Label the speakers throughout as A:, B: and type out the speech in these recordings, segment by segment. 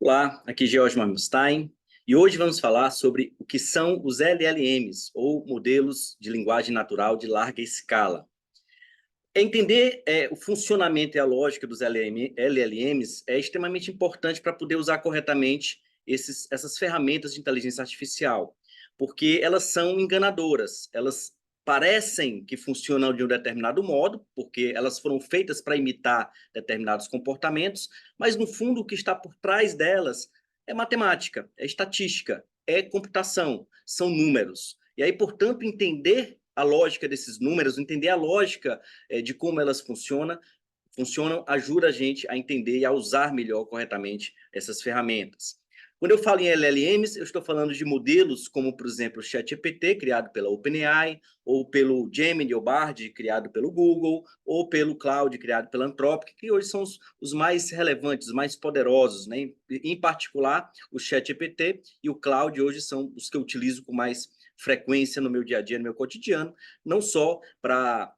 A: Olá, aqui é George Marmolstein e hoje vamos falar sobre o que são os LLMs, ou Modelos de Linguagem Natural de Larga Escala. Entender o funcionamento e a lógica dos LLMs é extremamente importante para poder usar corretamente essas ferramentas de inteligência artificial, porque elas são enganadoras, elas parecem que funcionam de um determinado modo, porque elas foram feitas para imitar determinados comportamentos, mas no fundo o que está por trás delas é matemática, é estatística, é computação, são números. E aí, portanto, entender a lógica desses números, entender a lógica de como elas funcionam, ajuda a gente a entender e a usar melhor, corretamente, essas ferramentas. Quando eu falo em LLMs, eu estou falando de modelos como, por exemplo, o ChatGPT, criado pela OpenAI, ou pelo Gemini ou Bard, criado pelo Google, ou pelo Claude, criado pela Anthropic, que hoje são os mais relevantes, os mais poderosos, né? Em particular, o ChatGPT e o Claude hoje são os que eu utilizo com mais frequência no meu dia a dia, no meu cotidiano, não só para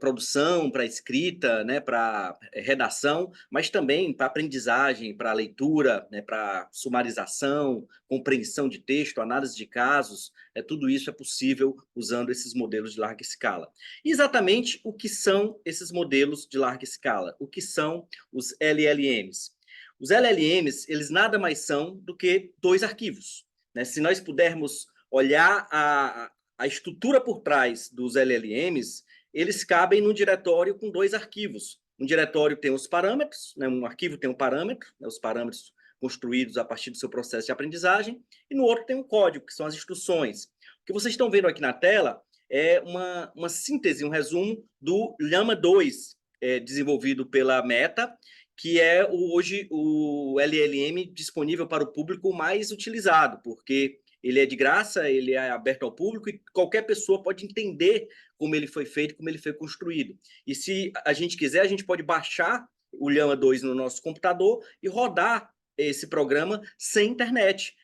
A: produção, para escrita, né, para redação, mas também para aprendizagem, para leitura, né, para sumarização, compreensão de texto, análise de casos, tudo isso é possível usando esses modelos de larga escala. E exatamente o que são esses modelos de larga escala? O que são os LLMs? Os LLMs, eles nada mais são do que dois arquivos, né? Se nós pudermos olhar a estrutura por trás dos LLMs, eles cabem num diretório com dois arquivos. Um diretório tem os parâmetros, né? Um arquivo tem um parâmetro, né? Os parâmetros construídos a partir do seu processo de aprendizagem, e no outro tem um código, que são as instruções. O que vocês estão vendo aqui na tela é uma síntese, um resumo do Llama 2, desenvolvido pela Meta, que é hoje o LLM disponível para o público mais utilizado, porque ele é de graça, ele é aberto ao público e qualquer pessoa pode entender como ele foi feito, como ele foi construído. E se a gente quiser, a gente pode baixar o Llama 2 no nosso computador e rodar esse programa sem internet.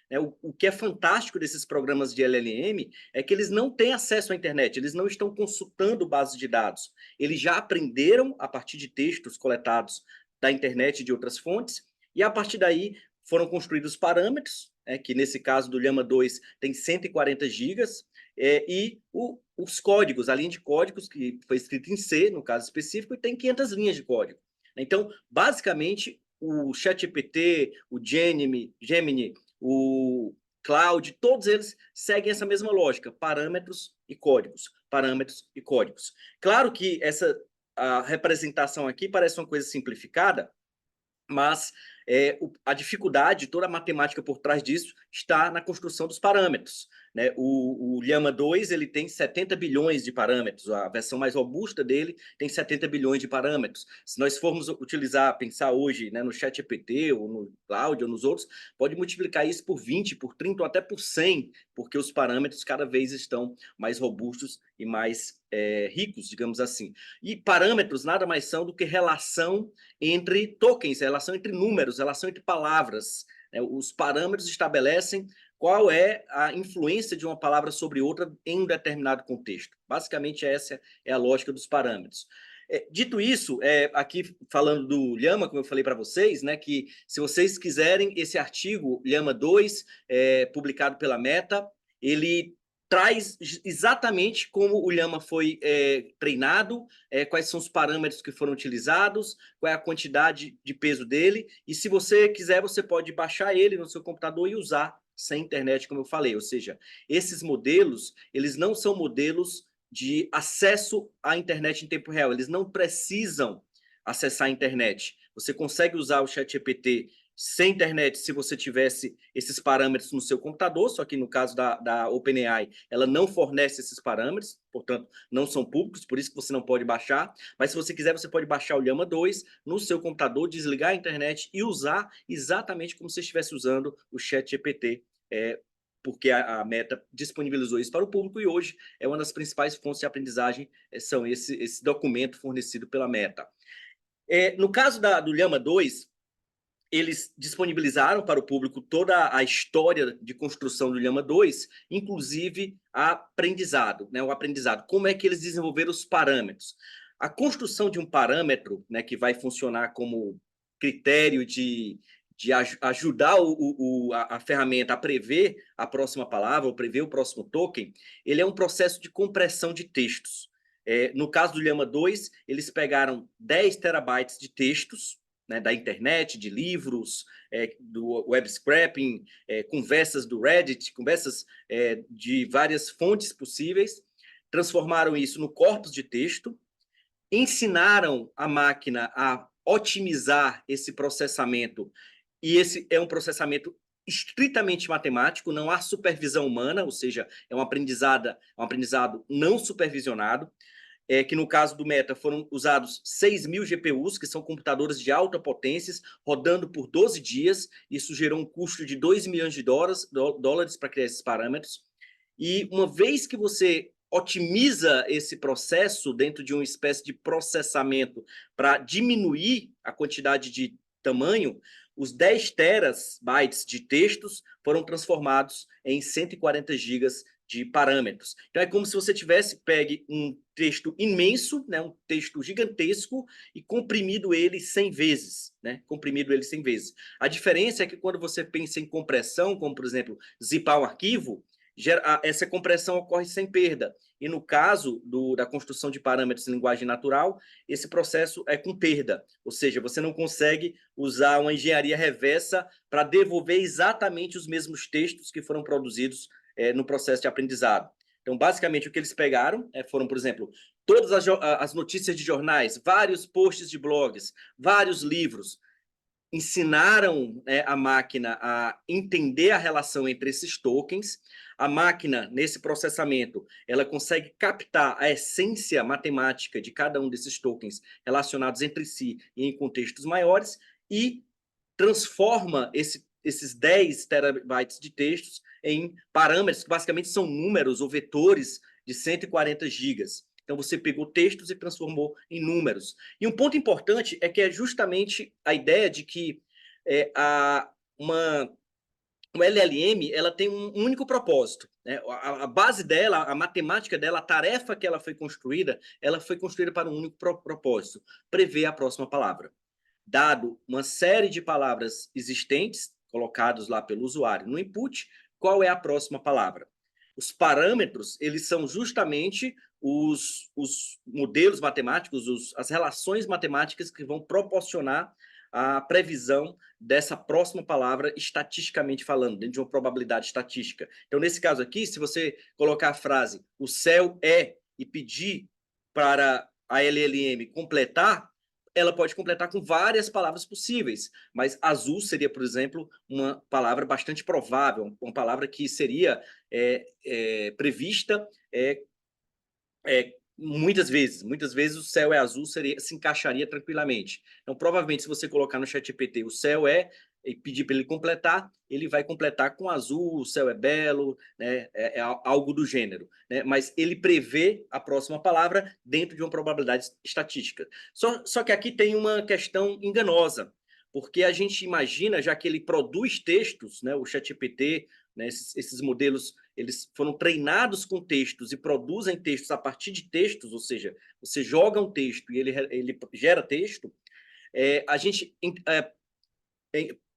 A: O que é fantástico desses programas de LLM é que eles não têm acesso à internet, eles não estão consultando bases de dados. Eles já aprenderam a partir de textos coletados da internet e de outras fontes, e a partir daí foram construídos parâmetros, que nesse caso do Llama 2 tem 140 gigas, e os códigos, a linha de códigos, que foi escrita em C, no caso específico, e tem 500 linhas de código. Então, basicamente, o ChatGPT, o Gemini, o Cloud, todos eles seguem essa mesma lógica, parâmetros e códigos, parâmetros e códigos. Claro que a representação aqui parece uma coisa simplificada, mas a dificuldade, toda a matemática por trás disso, está na construção dos parâmetros. Né? O Llama 2 ele tem 70 bilhões de parâmetros, a versão mais robusta dele tem 70 bilhões de parâmetros. Se nós formos pensar hoje, né, no ChatGPT, ou no Cloud, ou nos outros, pode multiplicar isso por 20, por 30, ou até por 100, porque os parâmetros cada vez estão mais robustos e mais ricos, digamos assim. E parâmetros nada mais são do que relação entre tokens, relação entre números, relação entre palavras. Os parâmetros estabelecem qual é a influência de uma palavra sobre outra em um determinado contexto. Basicamente, essa é a lógica dos parâmetros. Dito isso, aqui falando do Llama, como eu falei para vocês, né, que se vocês quiserem, esse artigo, Llama 2, publicado pela Meta, ele traz exatamente como o Llama foi treinado, quais são os parâmetros que foram utilizados, qual é a quantidade de peso dele, e se você quiser, você pode baixar ele no seu computador e usar sem internet, como eu falei. Ou seja, esses modelos, eles não são modelos de acesso à internet em tempo real, eles não precisam acessar a internet. Você consegue usar o ChatGPT sem internet se você tivesse esses parâmetros no seu computador, só que no caso da OpenAI, ela não fornece esses parâmetros, portanto, não são públicos, por isso que você não pode baixar, mas se você quiser, você pode baixar o Llama 2 no seu computador, desligar a internet e usar exatamente como se estivesse usando o ChatGPT, porque a Meta disponibilizou isso para o público e hoje é uma das principais fontes de aprendizagem, são esse documento fornecido pela Meta. No caso do Llama 2, eles disponibilizaram para o público toda a história de construção do Llama 2, inclusive aprendizado, né? O aprendizado, como é que eles desenvolveram os parâmetros. A construção de um parâmetro, né, que vai funcionar como critério de ajudar a ferramenta a prever a próxima palavra, ou prever o próximo token, ele é um processo de compressão de textos. No caso do Llama 2, eles pegaram 10 terabytes de textos, né, da internet, de livros, do web scraping, conversas do Reddit, conversas de várias fontes possíveis, transformaram isso no corpus de texto, ensinaram a máquina a otimizar esse processamento, e esse é um processamento estritamente matemático, não há supervisão humana, ou seja, é um aprendizado não supervisionado, que no caso do Meta foram usados 6.000 GPUs, que são computadores de alta potência, rodando por 12 dias, isso gerou um custo de 2 milhões de dólares para criar esses parâmetros, e uma vez que você otimiza esse processo dentro de uma espécie de processamento para diminuir a quantidade de tamanho, os 10 terabytes de textos foram transformados em 140 gigas de parâmetros. Então, é como se você pegue um texto imenso, né, um texto gigantesco, e comprimido ele 100 vezes. Né, comprimido ele 100 vezes. A diferença é que quando você pensa em compressão, como, por exemplo, zipar um arquivo, essa compressão ocorre sem perda. E no caso da construção de parâmetros em linguagem natural, esse processo é com perda. Ou seja, você não consegue usar uma engenharia reversa para devolver exatamente os mesmos textos que foram produzidos no processo de aprendizado. Então, basicamente, o que eles pegaram foram, por exemplo, todas as notícias de jornais, vários posts de blogs, vários livros, ensinaram a máquina a entender a relação entre esses tokens. A máquina, nesse processamento, ela consegue captar a essência matemática de cada um desses tokens relacionados entre si e em contextos maiores e transforma esses 10 terabytes de textos em parâmetros, que basicamente são números ou vetores de 140 gigas. Então, você pegou textos e transformou em números. E um ponto importante é que é justamente a ideia de que uma LLM ela tem um único propósito. Né? A base dela, a matemática dela, a tarefa que ela foi construída para um único propósito: prever a próxima palavra. Dado uma série de palavras existentes, colocados lá pelo usuário no input, qual é a próxima palavra? Os parâmetros, eles são justamente os modelos matemáticos, as relações matemáticas que vão proporcionar a previsão dessa próxima palavra, estatisticamente falando, dentro de uma probabilidade estatística. Então, nesse caso aqui, se você colocar a frase "o céu é" e pedir para a LLM completar, ela pode completar com várias palavras possíveis, mas azul seria, por exemplo, uma palavra bastante provável, uma palavra que seria prevista muitas vezes o céu é azul, se encaixaria tranquilamente. Então, provavelmente, se você colocar no ChatGPT o céu é, e pedir para ele completar, ele vai completar com azul, o céu é belo, né? Algo do gênero. Né? Mas ele prevê a próxima palavra dentro de uma probabilidade estatística. Só que aqui tem uma questão enganosa, porque a gente imagina, já que ele produz textos, né, o ChatGPT, né, esses modelos, eles foram treinados com textos e produzem textos a partir de textos, ou seja, você joga um texto e ele gera texto, a gente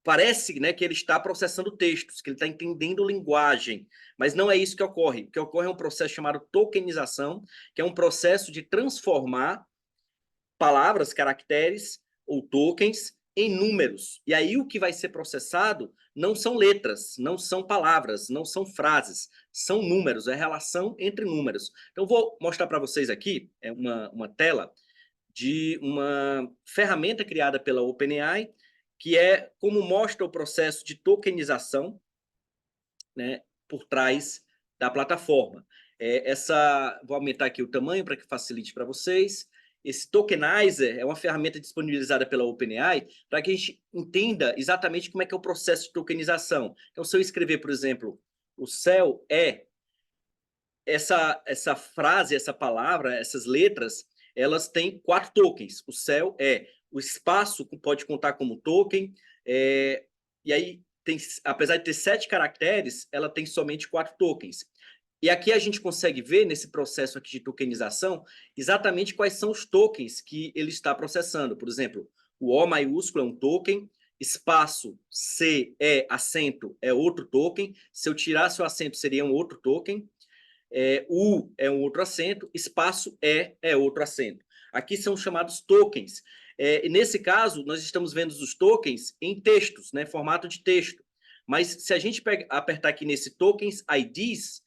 A: parece, né, que ele está processando textos, que ele está entendendo linguagem, mas não é isso que ocorre. O que ocorre é um processo chamado tokenização, que é um processo de transformar palavras, caracteres ou tokens em números. E aí o que vai ser processado não são letras, não são palavras, não são frases, são números, é relação entre números. Então, vou mostrar para vocês aqui uma tela de uma ferramenta criada pela OpenAI, que é como mostra o processo de tokenização, né, por trás da plataforma. Vou aumentar aqui o tamanho para que facilite para vocês. Esse Tokenizer é uma ferramenta disponibilizada pela OpenAI para que a gente entenda exatamente como é que é o processo de tokenização. Então, se eu escrever, por exemplo, o céu é, essa frase, essa palavra, essas letras, elas têm 4 tokens. O céu é, o espaço pode contar como token, e aí, apesar de ter 7 caracteres, ela tem somente 4 tokens. E aqui a gente consegue ver, nesse processo aqui de tokenização, exatamente quais são os tokens que ele está processando. Por exemplo, o O maiúsculo é um token, espaço C é acento é outro token, se eu tirasse o acento seria um outro token, U é um outro acento, espaço é outro acento. Aqui são chamados tokens. Nesse caso, nós estamos vendo os tokens em textos, né, formato de texto. Mas se a gente apertar aqui nesse tokens IDs,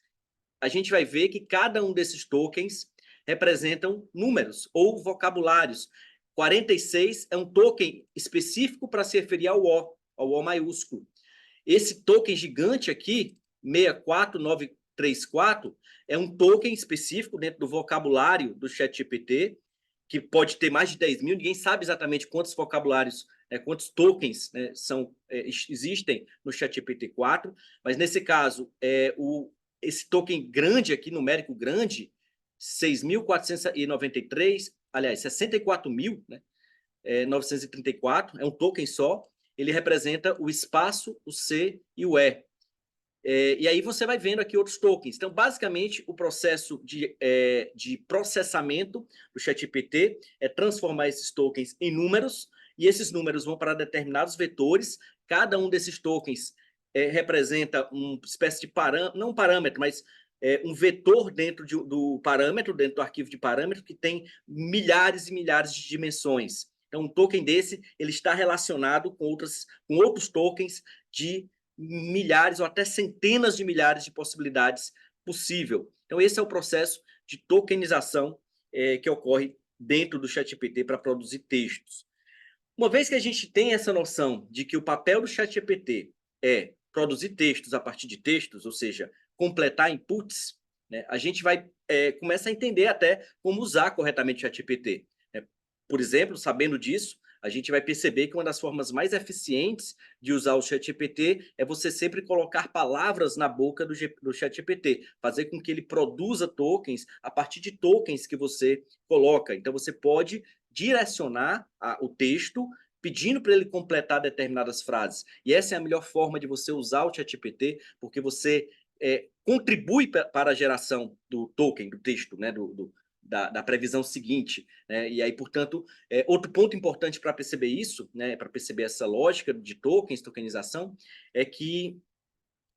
A: a gente vai ver que cada um desses tokens representam números ou vocabulários. 46 é um token específico para se referir ao O maiúsculo. Esse token gigante aqui, 64934, é um token específico dentro do vocabulário do ChatGPT, que pode ter mais de 10 mil, ninguém sabe exatamente quantos vocabulários, quantos tokens existem no ChatGPT 4, mas nesse caso, esse token grande aqui, numérico grande, 6.493, aliás, 64.000, né, 934, é um token só, ele representa o espaço, o C e o E. E aí você vai vendo aqui outros tokens. Então, basicamente, o processo de processamento do ChatGPT é transformar esses tokens em números, e esses números vão para determinados vetores. Cada um desses tokens representa uma espécie de parâmetro, não um parâmetro, mas um vetor dentro do parâmetro, dentro do arquivo de parâmetro, que tem milhares e milhares de dimensões. Então, um token desse ele está relacionado com outros tokens de milhares ou até centenas de milhares de possibilidades possível. Então, esse é o processo de tokenização que ocorre dentro do ChatGPT para produzir textos. Uma vez que a gente tem essa noção de que o papel do ChatGPT é produzir textos a partir de textos, ou seja, completar inputs, né, a gente vai começar a entender até como usar corretamente o ChatGPT. Por exemplo, sabendo disso, a gente vai perceber que uma das formas mais eficientes de usar o ChatGPT é você sempre colocar palavras na boca do ChatGPT, fazer com que ele produza tokens a partir de tokens que você coloca. Então, você pode direcionar o texto pedindo para ele completar determinadas frases. E essa é a melhor forma de você usar o ChatGPT, porque você contribui para a geração do token, do texto, né, da previsão seguinte, né? E aí, portanto, outro ponto importante para perceber isso, né, para perceber essa lógica de tokens, tokenização, é que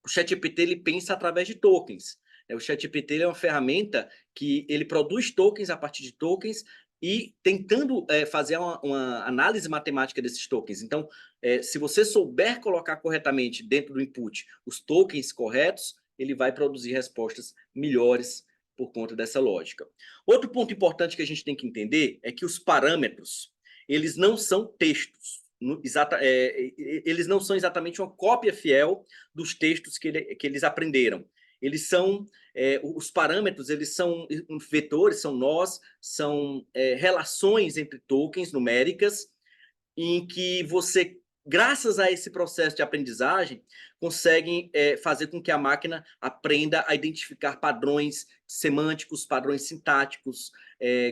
A: o ChatGPT ele pensa através de tokens. O ChatGPT é uma ferramenta que ele produz tokens a partir de tokens e tentando fazer uma análise matemática desses tokens. Então, se você souber colocar corretamente dentro do input os tokens corretos, ele vai produzir respostas melhores por conta dessa lógica. Outro ponto importante que a gente tem que entender é que os parâmetros, eles não são textos. Eles não são exatamente uma cópia fiel dos textos que eles aprenderam. Eles são, os parâmetros, eles são vetores, são nós, são relações entre tokens numéricas, em que você, graças a esse processo de aprendizagem, conseguem fazer com que a máquina aprenda a identificar padrões semânticos, padrões sintáticos,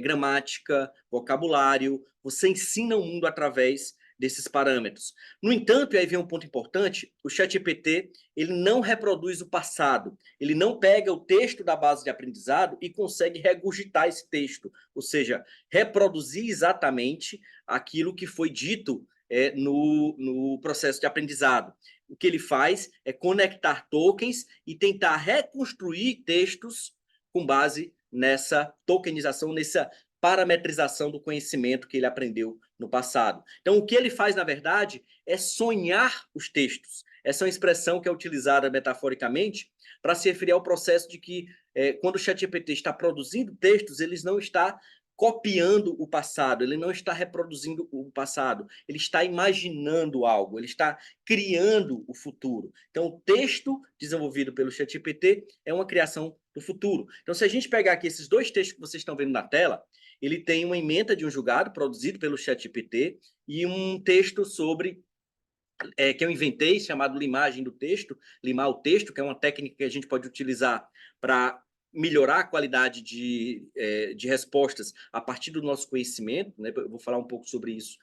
A: gramática, vocabulário. Você ensina o mundo através desses parâmetros. No entanto, e aí vem um ponto importante, o ChatGPT ele não reproduz o passado, ele não pega o texto da base de aprendizado e consegue regurgitar esse texto, ou seja, reproduzir exatamente aquilo que foi dito no processo de aprendizado. O que ele faz é conectar tokens e tentar reconstruir textos com base nessa tokenização, nessa parametrização do conhecimento que ele aprendeu no passado. Então, o que ele faz, na verdade, é sonhar os textos. Essa é uma expressão que é utilizada metaforicamente para se referir ao processo de que, quando o ChatGPT está produzindo textos, ele não está copiando o passado, ele não está reproduzindo o passado, ele está imaginando algo, ele está criando o futuro. Então, o texto desenvolvido pelo ChatGPT é uma criação do futuro. Então, se a gente pegar aqui esses dois textos que vocês estão vendo na tela, ele tem uma ementa de um julgado produzido pelo ChatGPT e um texto sobre que eu inventei, chamado limagem do texto, limar o texto, que é uma técnica que a gente pode utilizar para melhorar a qualidade de respostas a partir do nosso conhecimento, né? Eu vou falar um pouco sobre isso,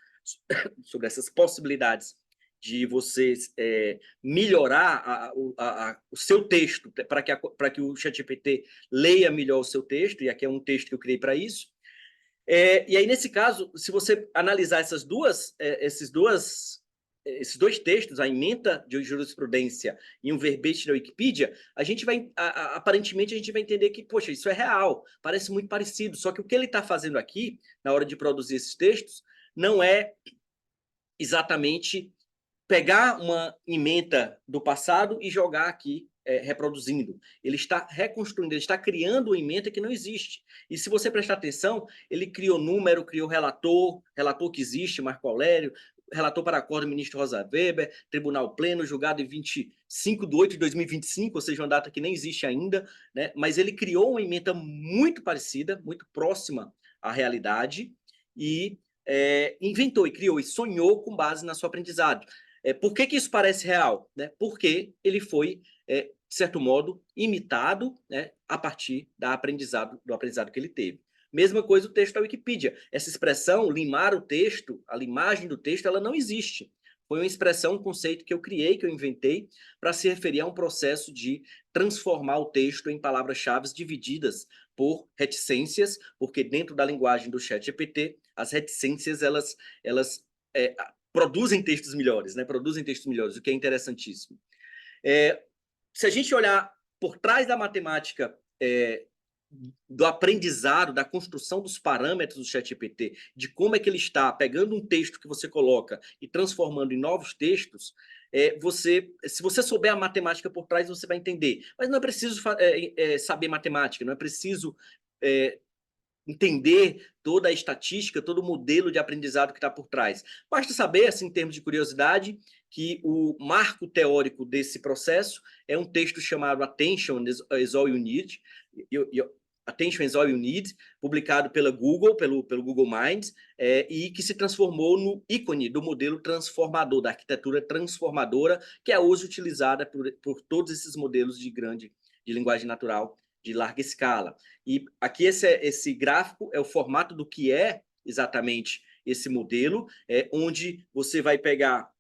A: sobre essas possibilidades de você melhorar o seu texto para que o ChatGPT leia melhor o seu texto, e aqui é um texto que eu criei para isso. E aí, nesse caso, se você analisar esses duas esses dois textos, a ementa de jurisprudência e um verbete da Wikipedia, a gente vai, aparentemente, a gente vai entender que, poxa, isso é real, parece muito parecido, só que o que ele está fazendo aqui, na hora de produzir esses textos, não é exatamente pegar uma ementa do passado e jogar aqui, reproduzindo. Ele está reconstruindo, ele está criando uma ementa que não existe. E se você prestar atenção, ele criou número, criou relator, relator que existe, Marco Aurélio, relator para acordo, ministro Rosa Weber, tribunal pleno, julgado em 25/8/2025, ou seja, uma data que nem existe ainda, né? Mas ele criou uma ementa muito parecida, muito próxima à realidade, e inventou e criou e sonhou com base na sua aprendizado. Por que isso parece real? Né? Porque ele foi, de certo modo, imitado, né, a partir do aprendizado que ele teve. Mesma coisa o texto da Wikipedia. Essa expressão, limar o texto, a limagem do texto, ela não existe. Foi uma expressão, um conceito que eu criei, que eu inventei, para se referir a um processo de transformar o texto em palavras-chave divididas por reticências, porque dentro da linguagem do ChatGPT, as reticências, elas produzem textos melhores, né? Produzem textos melhores, o que é interessantíssimo. Se a gente olhar por trás da matemática, do aprendizado, da construção dos parâmetros do ChatGPT, de como é que ele está pegando um texto que você coloca e transformando em novos textos, se você souber a matemática por trás, você vai entender. Mas não é preciso saber matemática, não é preciso entender toda a estatística, todo o modelo de aprendizado que está por trás. Basta saber, assim, em termos de curiosidade, que o marco teórico desse processo é um texto chamado Attention is All You Need, Attention is All You Need, publicado pela Google, pelo Google Minds, e que se transformou no ícone do modelo transformador, da arquitetura transformadora, que é hoje utilizada por todos esses modelos de linguagem natural de larga escala. E aqui esse gráfico é o formato do que é exatamente esse modelo, onde você vai pegar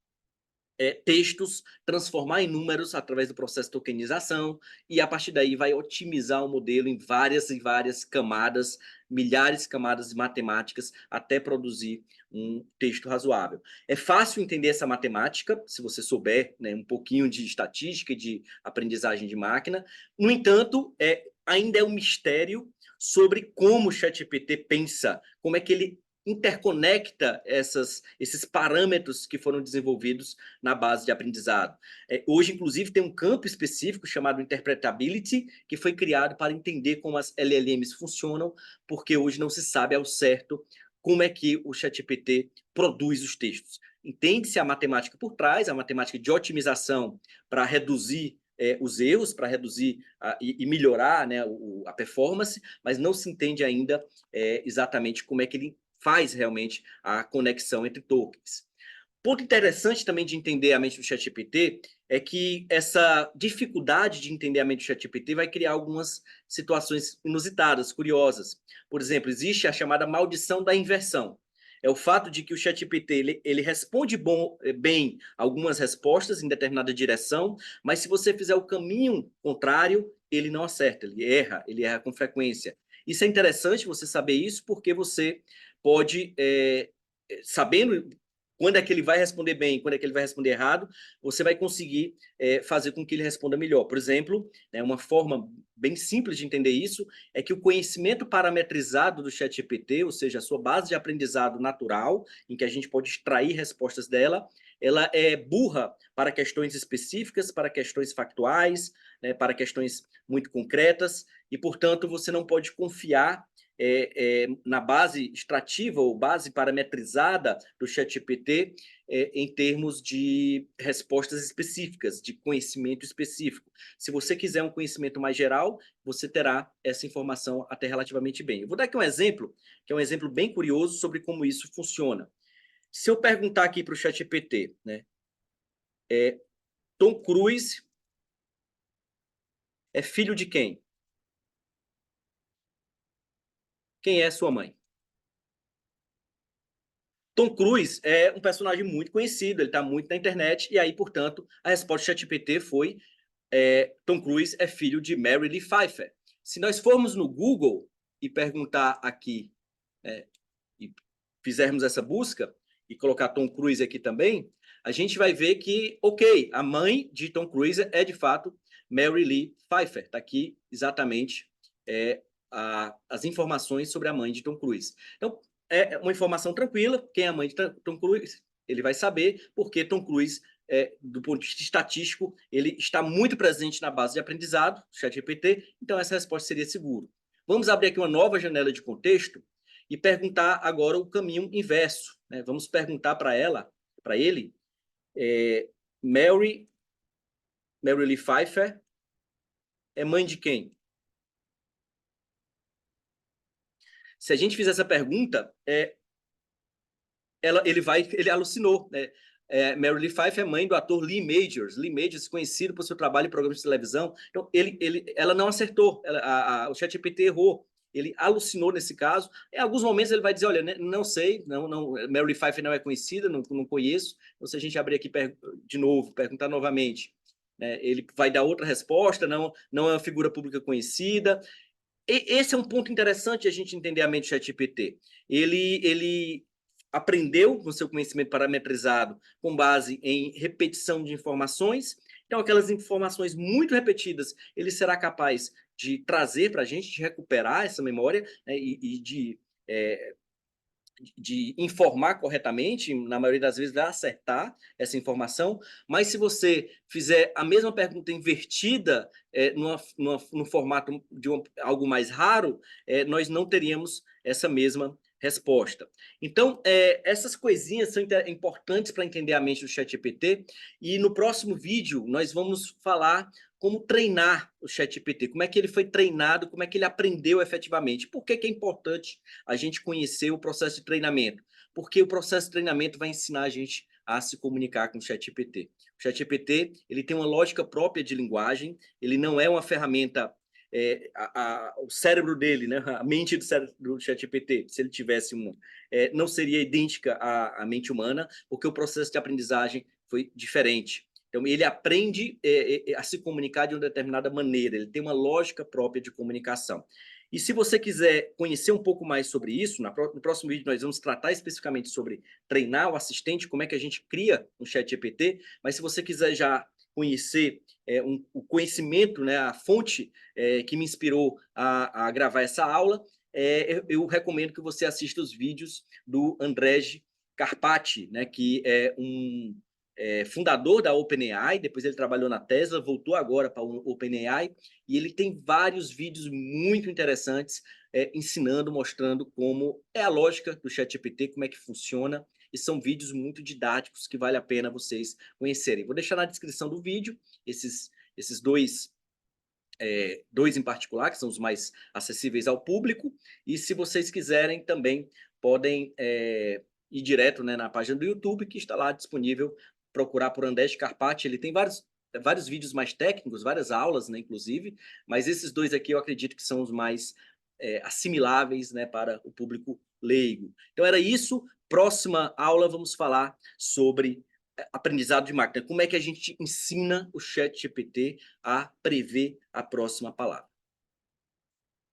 A: textos, transformar em números através do processo de tokenização, e a partir daí vai otimizar o modelo em várias e várias camadas, milhares de camadas matemáticas, até produzir um texto razoável. É fácil entender essa matemática, se você souber, né, um pouquinho de estatística e de aprendizagem de máquina. No entanto, ainda é um mistério sobre como o ChatGPT pensa, como é que ele interconecta esses parâmetros que foram desenvolvidos na base de aprendizado. Hoje, inclusive, tem um campo específico chamado Interpretability, que foi criado para entender como as LLMs funcionam, porque hoje não se sabe ao certo como é que o ChatGPT produz os textos. Entende-se a matemática por trás, a matemática de otimização para reduzir os erros, para reduzir e melhorar, né, a performance, mas não se entende ainda exatamente como é que ele faz realmente a conexão entre tokens. Ponto interessante também de entender a mente do ChatGPT é que essa dificuldade de entender a mente do ChatGPT vai criar algumas situações inusitadas, curiosas. Por exemplo, existe a chamada maldição da inversão. É o fato de que o ChatGPT ele responde bem algumas respostas em determinada direção, mas se você fizer o caminho contrário, ele não acerta, ele erra com frequência. Isso é interessante você saber isso, porque você pode, sabendo quando é que ele vai responder bem, quando é que ele vai responder errado, você vai conseguir fazer com que ele responda melhor. Por exemplo, uma forma bem simples de entender isso é que o conhecimento parametrizado do ChatGPT, ou seja, a sua base de aprendizado natural, em que a gente pode extrair respostas dela, ela é burra para questões específicas, para questões factuais, né, para questões muito concretas, e, portanto, você não pode confiar na base extrativa ou base parametrizada do ChatGPT em termos de respostas específicas, de conhecimento específico. Se você quiser um conhecimento mais geral, você terá essa informação até relativamente bem. Eu vou dar aqui um exemplo, que é um exemplo bem curioso sobre como isso funciona. Se eu perguntar aqui para o ChatGPT, né, Tom Cruise é filho de quem? Quem é sua mãe? Tom Cruise é um personagem muito conhecido, ele está muito na internet, e aí, portanto, a resposta do ChatGPT foi Tom Cruise é filho de Mary Lee Pfeiffer. Se nós formos no Google e perguntar aqui, e fizermos essa busca, e colocar Tom Cruise aqui também, a gente vai ver que, ok, a mãe de Tom Cruise é, de fato, Mary Lee Pfeiffer. Está aqui exatamente as informações sobre a mãe de Tom Cruise. Então, é uma informação tranquila. Quem é a mãe de Tom Cruise? Ele vai saber, porque Tom Cruise, do ponto de vista estatístico, ele está muito presente na base de aprendizado, ChatGPT, então essa resposta seria seguro. Vamos abrir aqui uma nova janela de contexto e perguntar agora o caminho inverso, né? Vamos perguntar para ele, Mary Lee Pfeiffer é mãe de quem? Se a gente fizer essa pergunta, ele alucinou, né? Mary Lee Pfeiffer é mãe do ator Lee Majors. Lee Majors, conhecido por seu trabalho em programas de televisão. Então, ela não acertou, o ChatGPT errou. Ele alucinou nesse caso. Em alguns momentos ele vai dizer, olha, não sei, Mary Lee Pfeiffer não é conhecida, não conheço. Então, se a gente abrir aqui de novo, perguntar novamente, né, ele vai dar outra resposta, não é uma figura pública conhecida. Esse é um ponto interessante a gente entender a mente do ChatGPT. Ele aprendeu com seu conhecimento parametrizado com base em repetição de informações. Então, aquelas informações muito repetidas, ele será capaz de trazer para a gente, de recuperar essa memória, né, e de informar corretamente, na maioria das vezes vai acertar essa informação, mas se você fizer a mesma pergunta invertida, no formato de algo mais raro, nós não teríamos essa mesma resposta. Então, essas coisinhas são importantes para entender a mente do ChatGPT, e no próximo vídeo nós vamos falar como treinar o ChatGPT, como é que ele foi treinado, como é que ele aprendeu efetivamente. Por que é importante a gente conhecer o processo de treinamento? Porque o processo de treinamento vai ensinar a gente a se comunicar com o ChatGPT. O ChatGPT, ele tem uma lógica própria de linguagem, ele não é uma ferramenta, o cérebro dele, né, a mente do ChatGPT, se ele tivesse uma, não seria idêntica à mente humana, porque o processo de aprendizagem foi diferente. Então, ele aprende a se comunicar de uma determinada maneira, ele tem uma lógica própria de comunicação. E se você quiser conhecer um pouco mais sobre isso, no próximo vídeo nós vamos tratar especificamente sobre treinar o assistente, como é que a gente cria um ChatGPT, mas se você quiser já conhecer o conhecimento, né, a fonte que me inspirou a gravar essa aula, eu recomendo que você assista os vídeos do Andrej Karpathy, né, que é um fundador da OpenAI, depois ele trabalhou na Tesla, voltou agora para o OpenAI, e ele tem vários vídeos muito interessantes ensinando, mostrando como é a lógica do ChatGPT, como é que funciona, e são vídeos muito didáticos que vale a pena vocês conhecerem. Vou deixar na descrição do vídeo esses dois em particular, que são os mais acessíveis ao público, e se vocês quiserem também podem ir direto, né, na página do YouTube, que está lá disponível, procurar por Andrej Karpathy. Ele tem vários vídeos mais técnicos, várias aulas, né, inclusive, mas esses dois aqui eu acredito que são os mais assimiláveis, né, para o público leigo. Então era isso. Próxima aula vamos falar sobre aprendizado de máquina. Como é que a gente ensina o ChatGPT a prever a próxima palavra?